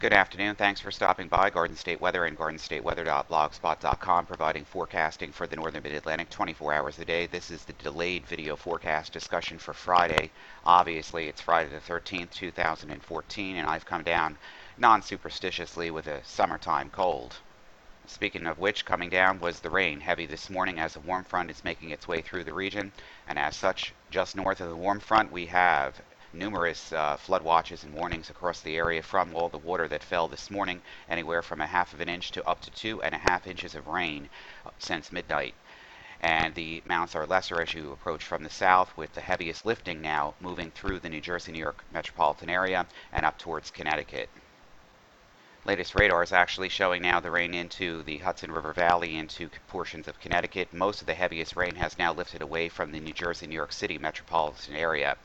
Good afternoon. Thanks for stopping by. Garden State Weather and GardenStateWeather.blogspot.com providing forecasting for the northern mid-Atlantic 24 hours a day. This is the delayed video forecast discussion for Friday. Obviously, it's Friday the 13th, 2014, and I've come down non-superstitiously with a summertime cold. Speaking of which, coming down was the rain, heavy this morning as a warm front is making its way through the region, and as such, just north of the warm front, we have numerous flood watches and warnings across the area from all the water that fell this morning, anywhere from a half of an inch to up to 2.5 inches of rain since midnight. And the amounts are lesser as you approach from the south, with the heaviest lifting now moving through the New Jersey, New York metropolitan area and up towards Connecticut. Latest radar is actually showing now the rain into the Hudson River Valley, into portions of Connecticut. Most of the heaviest rain has now lifted away from the New Jersey, New York City metropolitan area.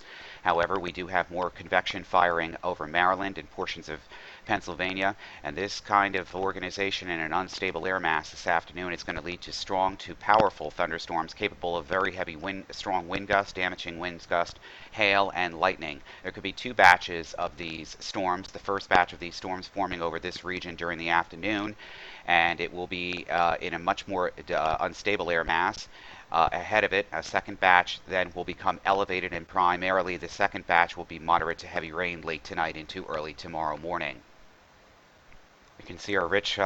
However, we do have more convection firing over Maryland and portions of Pennsylvania, and this kind of organization in an unstable air mass this afternoon is going to lead to strong to powerful thunderstorms capable of very heavy wind, strong wind gusts, damaging wind gusts, hail, and lightning. There could be two batches of these storms. The first batch of these storms forming over this region during the afternoon, and it will be in a much more unstable air mass. Ahead of it, a second batch then will become elevated, and primarily the second batch will be moderate to heavy rain late tonight into early tomorrow morning. You can see our rich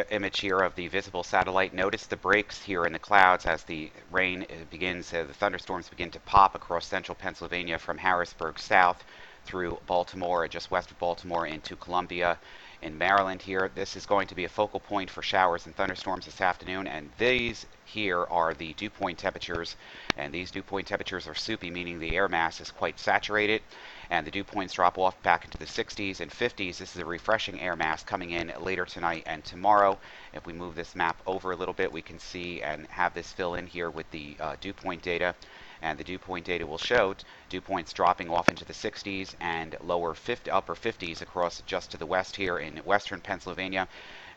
image here of the visible satellite. Notice the breaks here in the clouds as the rain begins, the thunderstorms begin to pop across central Pennsylvania from Harrisburg south through Baltimore, just west of Baltimore, into Columbia in Maryland here. This is going to be a focal point for showers and thunderstorms this afternoon, and these here are the dew point temperatures, and these dew point temperatures are soupy, meaning the air mass is quite saturated, and the dew points drop off back into the 60s and 50s. This is a refreshing air mass coming in later tonight and tomorrow. If we move this map over a little bit, we can see and have this fill in here with the dew point data. And the dew point data will show dew points dropping off into the 60s and upper 50s across just to the west here in western Pennsylvania.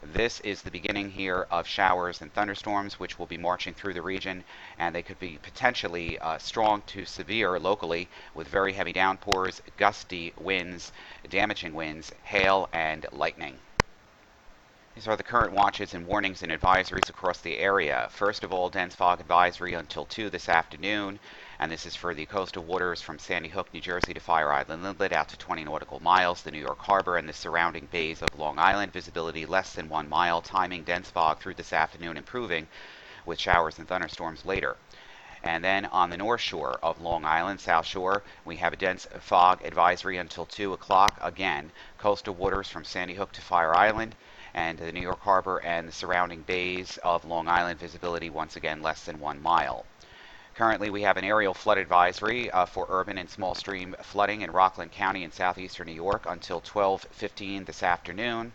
This is the beginning here of showers and thunderstorms, which will be marching through the region, and they could be potentially strong to severe locally, with very heavy downpours, gusty winds, damaging winds, hail, and lightning. These are the current watches and warnings and advisories across the area. First of all, dense fog advisory until 2 this afternoon, and this is for the coastal waters from Sandy Hook, New Jersey to Fire Island Inlet out to 20 nautical miles, the New York Harbor and the surrounding bays of Long Island. Visibility less than 1 mile. Timing dense fog through this afternoon, improving with showers and thunderstorms later. And then on the north shore of Long Island, South Shore, we have a dense fog advisory until 2 o'clock. Again, coastal waters from Sandy Hook to Fire Island and the New York Harbor and the surrounding bays of Long Island. Visibility once again less than 1 mile. Currently, we have an aerial flood advisory for urban and small stream flooding in Rockland County in southeastern New York until 12:15 this afternoon.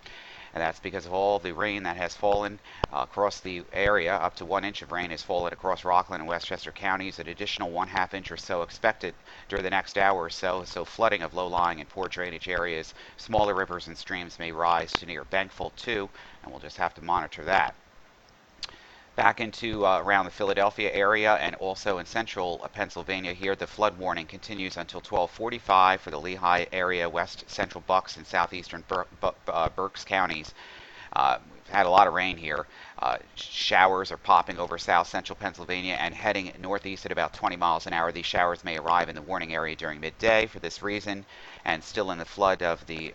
And that's because of all the rain that has fallen across the area. Up to 1 inch of rain has fallen across Rockland and Westchester counties. An additional 1/2 inch or so expected during the next hour or so. So flooding of low-lying and poor drainage areas. Smaller rivers and streams may rise to near Bankful too, and we'll just have to monitor that. Back into around the Philadelphia area and also in central Pennsylvania here, the flood warning continues until 12:45 for the Lehigh area, west central Bucks and southeastern Berks counties. We've had a lot of rain here. Showers are popping over south central Pennsylvania and heading northeast at about 20 miles an hour. These showers may arrive in the warning area during midday for this reason, and still in the flood of the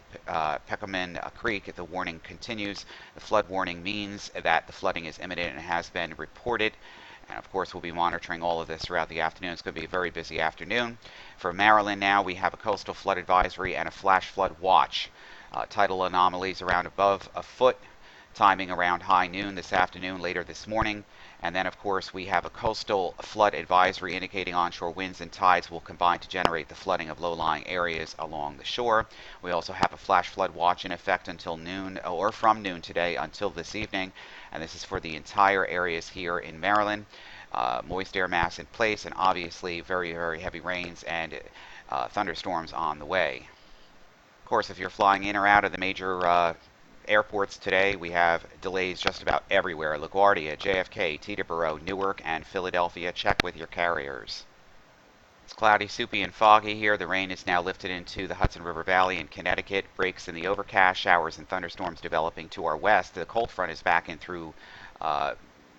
Peckham Creek, the warning continues. The flood warning means that the flooding is imminent and has been reported. And of course, we'll be monitoring all of this throughout the afternoon. It's going to be a very busy afternoon. For Maryland now, we have a coastal flood advisory and a flash flood watch. Tidal anomalies around above a foot. Timing around high noon this afternoon, later this morning. And then, of course, we have a coastal flood advisory indicating onshore winds and tides will combine to generate the flooding of low-lying areas along the shore. We also have a flash flood watch in effect until noon, or from noon today until this evening. And this is for the entire areas here in Maryland. Moist air mass in place, and obviously very, very heavy rains and thunderstorms on the way. Of course, if you're flying in or out of the major airports today, we have delays just about everywhere. LaGuardia, JFK, Teterboro, Newark, and Philadelphia. Check with your carriers. It's cloudy, soupy, and foggy here. The rain is now lifted into the Hudson River Valley in Connecticut. Breaks in the overcast, showers and thunderstorms developing to our west. The cold front is back in through uh,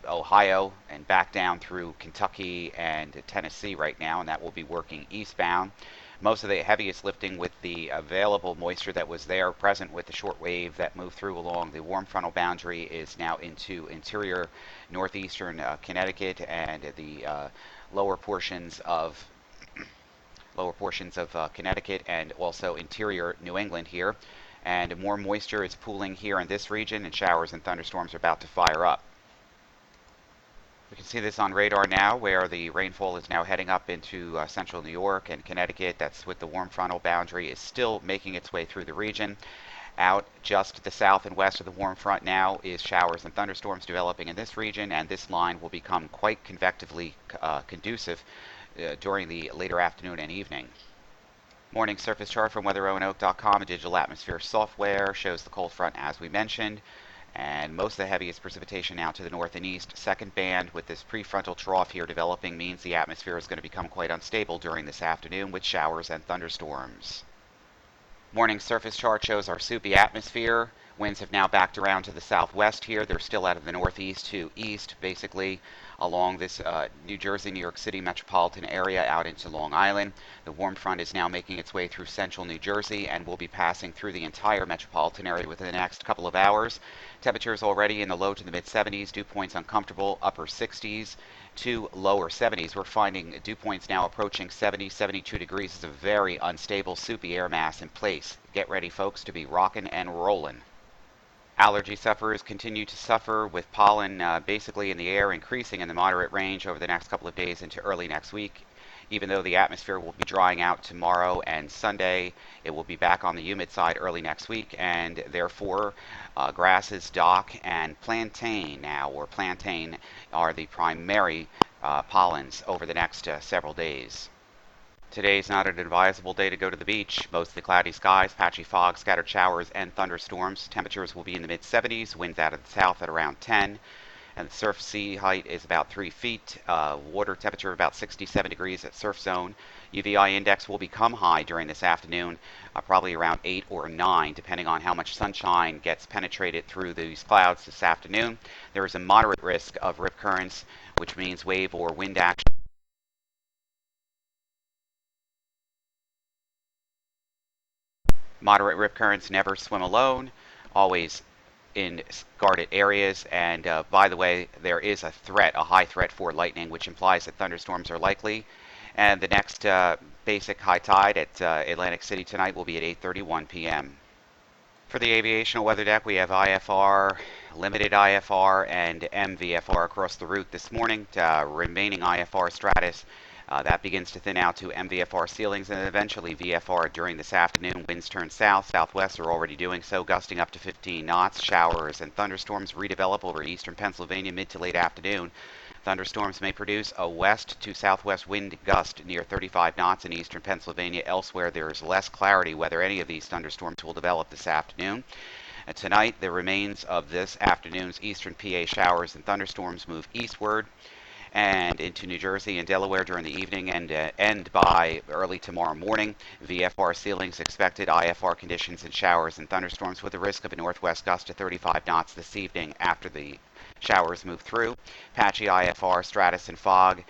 Ohio and back down through Kentucky and Tennessee right now, and that will be working eastbound. Most of the heaviest lifting with the available moisture that was there present with the short wave that moved through along the warm frontal boundary is now into interior northeastern Connecticut and the lower portions of Connecticut and also interior New England here. And more moisture is pooling here in this region, and showers and thunderstorms are about to fire up. We can see this on radar now, where the rainfall is now heading up into central New York and Connecticut. That's with the warm frontal boundary is still making its way through the region. Out just to the south and west of the warm front now is showers and thunderstorms developing in this region, and this line will become quite convectively conducive during the later afternoon and evening. Morning surface chart from weatherroanoke.com. A digital atmosphere software shows the cold front as we mentioned, and most of the heaviest precipitation now to the north and east. Second band with this prefrontal trough here developing means the atmosphere is going to become quite unstable during this afternoon with showers and thunderstorms. Morning surface chart shows our soupy atmosphere. Winds have now backed around to the southwest here. They're still out of the northeast to east, basically along this New Jersey, New York City metropolitan area out into Long Island. The warm front is now making its way through central New Jersey and will be passing through the entire metropolitan area within the next couple of hours. Temperatures already in the low to the mid 70s, dew points uncomfortable, upper 60s to lower 70s. We're finding dew points now approaching 70, 72 degrees. It's a very unstable, soupy air mass in place. Get ready, folks, to be rocking and rolling. Allergy sufferers continue to suffer with pollen basically in the air increasing in the moderate range over the next couple of days into early next week. Even though the atmosphere will be drying out tomorrow and Sunday, it will be back on the humid side early next week, and therefore grasses, dock, and plantain are the primary pollens over the next several days. Today is not an advisable day to go to the beach. Mostly cloudy skies, patchy fog, scattered showers, and thunderstorms. Temperatures will be in the mid-70s, winds out of the south at around 10, and the surf sea height is about 3 feet. Water temperature about 67 degrees at surf zone. UVI index will become high during this afternoon, probably around 8 or 9, depending on how much sunshine gets penetrated through these clouds this afternoon. There is a moderate risk of rip currents, which means wave or wind action. Moderate rip currents never swim alone, always in guarded areas. And by the way, there is a high threat for lightning, which implies that thunderstorms are likely. And the next basic high tide at Atlantic City tonight will be at 8:31 p.m. For the aviational weather deck, we have IFR, limited IFR, and MVFR across the route this morning. Remaining IFR stratus that begins to thin out to MVFR ceilings and eventually VFR during this afternoon. Winds turn south, southwest are already doing so, gusting up to 15 knots. Showers and thunderstorms redevelop over eastern Pennsylvania mid to late afternoon. Thunderstorms may produce a west to southwest wind gust near 35 knots in eastern Pennsylvania. Elsewhere, there is less clarity whether any of these thunderstorms will develop this afternoon. And tonight, the remains of this afternoon's eastern PA showers and thunderstorms move eastward and into New Jersey and Delaware during the evening and end by early tomorrow morning. VFR ceilings expected, IFR conditions and showers and thunderstorms with a risk of a northwest gust to 35 knots this evening after the showers move through. Patchy IFR, stratus, and fog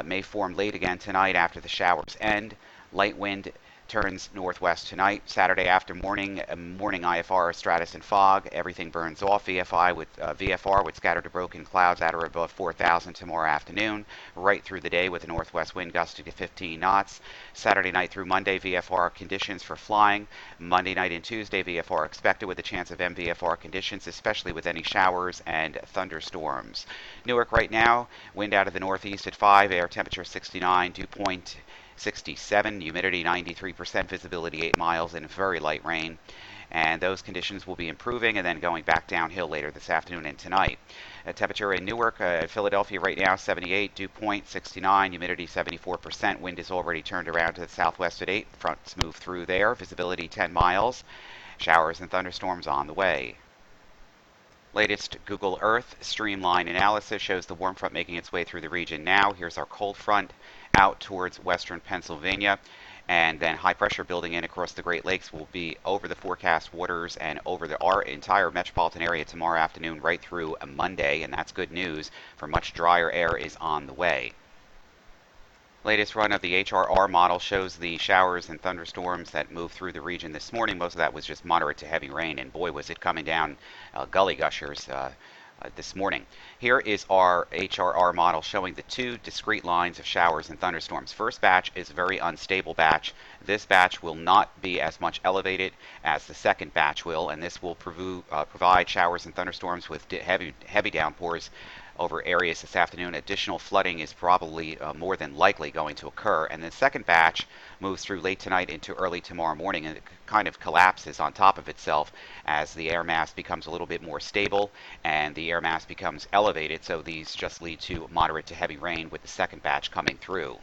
may form late again tonight after the showers end. Light wind turns northwest tonight. Saturday after morning IFR, stratus, and fog. Everything burns off. VFR with scattered to broken clouds at or above 4,000 tomorrow afternoon. Right through the day with a northwest wind gusting to 15 knots. Saturday night through Monday, VFR conditions for flying. Monday night and Tuesday, VFR expected with a chance of MVFR conditions, especially with any showers and thunderstorms. Newark right now, wind out of the northeast at 5, air temperature 69, dew point 67, humidity 93%, visibility 8 miles, and very light rain. And those conditions will be improving and then going back downhill later this afternoon and tonight. Temperature in Newark, Philadelphia right now 78, dew point 69, humidity 74%. Wind is already turned around to the southwest at 8. Fronts move through there. Visibility 10 miles. Showers and thunderstorms on the way. Latest Google Earth streamline analysis shows the warm front making its way through the region now. Here's our cold front out towards western Pennsylvania. And then high pressure building in across the Great Lakes will be over the forecast waters and over our entire metropolitan area tomorrow afternoon right through Monday. And that's good news, for much drier air is on the way. Latest run of the HRR model shows the showers and thunderstorms that moved through the region this morning. Most of that was just moderate to heavy rain, and boy, was it coming down gully gushers this morning. Here is our HRR model showing the two discrete lines of showers and thunderstorms. First batch is a very unstable batch. This batch will not be as much elevated as the second batch will, and this will provide showers and thunderstorms with heavy downpours over areas this afternoon. Additional flooding is probably more than likely going to occur. And the second batch moves through late tonight into early tomorrow morning, and it kind of collapses on top of itself as the air mass becomes a little bit more stable and the air mass becomes elevated. So these just lead to moderate to heavy rain with the second batch coming through.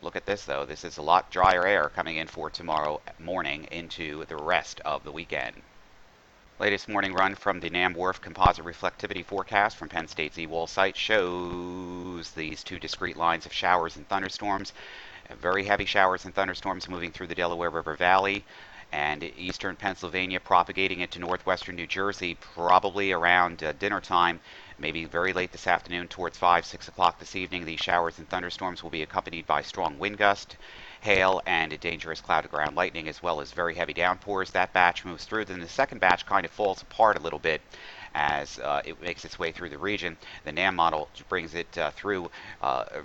Look at this, though. This is a lot drier air coming in for tomorrow morning into the rest of the weekend. Latest morning run from the NamWRF Composite Reflectivity Forecast from Penn State's eWall site shows these two discrete lines of showers and thunderstorms. Very heavy showers and thunderstorms moving through the Delaware River Valley and eastern Pennsylvania, propagating into northwestern New Jersey probably around dinner time, maybe very late this afternoon towards 5, 6 o'clock this evening. These showers and thunderstorms will be accompanied by strong wind gust, hail, and a dangerous cloud-to-ground lightning, as well as very heavy downpours. That batch moves through. Then the second batch kind of falls apart a little bit as it makes its way through the region. The NAM model brings it through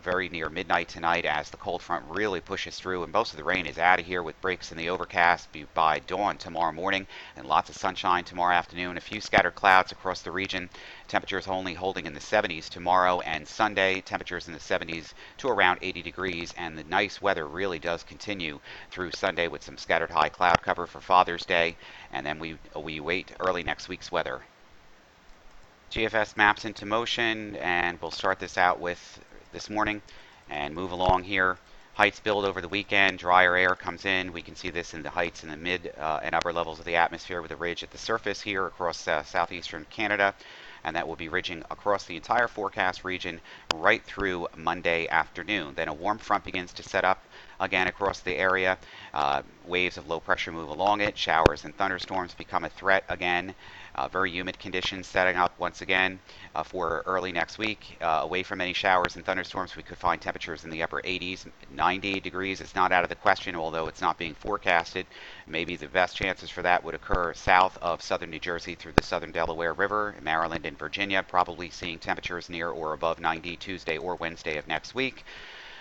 very near midnight tonight as the cold front really pushes through, and most of the rain is out of here with breaks in the overcast by dawn tomorrow morning, and lots of sunshine tomorrow afternoon. A few scattered clouds across the region. Temperatures only holding in the 70s tomorrow and Sunday. Temperatures in the 70s to around 80 degrees, and the nice weather really does continue through Sunday with some scattered high cloud cover for Father's Day, and then we wait early next week's weather. GFS maps into motion, and we'll start this out with this morning and move along here. Heights build over the weekend, drier air comes in. We can see this in the heights in the mid and upper levels of the atmosphere with a ridge at the surface here across southeastern Canada, and that will be ridging across the entire forecast region right through Monday afternoon. Then a warm front begins to set up again across the area. Waves of low pressure move along it. Showers and thunderstorms become a threat again. Very humid conditions setting up once again for early next week. Away from any showers and thunderstorms, we could find temperatures in the upper 80s, 90 degrees. It's not out of the question, although it's not being forecasted. Maybe the best chances for that would occur south of southern New Jersey through the southern Delaware River, Maryland and Virginia, probably seeing temperatures near or above 90 Tuesday or Wednesday of next week.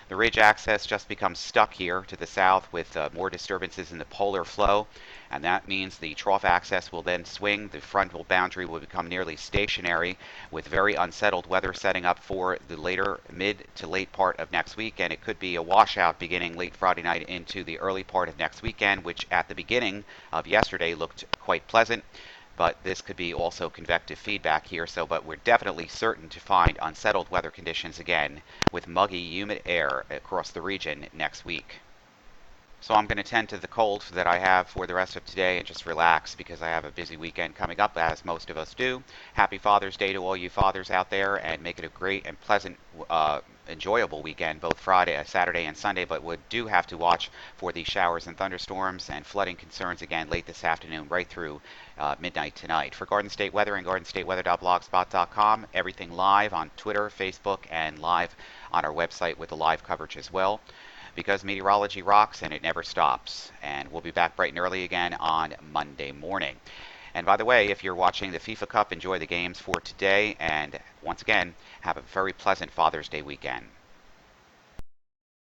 The ridge axis just becomes stuck here to the south with more disturbances in the polar flow, and that means the trough axis will then swing. The frontal boundary will become nearly stationary with very unsettled weather setting up for the later mid to late part of next week, and it could be a washout beginning late Friday night into the early part of next weekend, which at the beginning of yesterday looked quite pleasant. But this could be also convective feedback here, but we're definitely certain to find unsettled weather conditions again with muggy, humid air across the region next week. So I'm going to tend to the cold that I have for the rest of today and just relax because I have a busy weekend coming up, as most of us do. Happy Father's Day to all you fathers out there, and make it a great and pleasant, enjoyable weekend, both Friday, Saturday, and Sunday. But we do have to watch for these showers and thunderstorms and flooding concerns again late this afternoon, right through midnight tonight. For Garden State Weather and GardenStateWeather.blogspot.com, everything live on Twitter, Facebook, and live on our website with the live coverage as well. Because meteorology rocks and it never stops. And we'll be back bright and early again on Monday morning. And by the way, if you're watching the FIFA Cup, enjoy the games for today. And once again, have a very pleasant Father's Day weekend.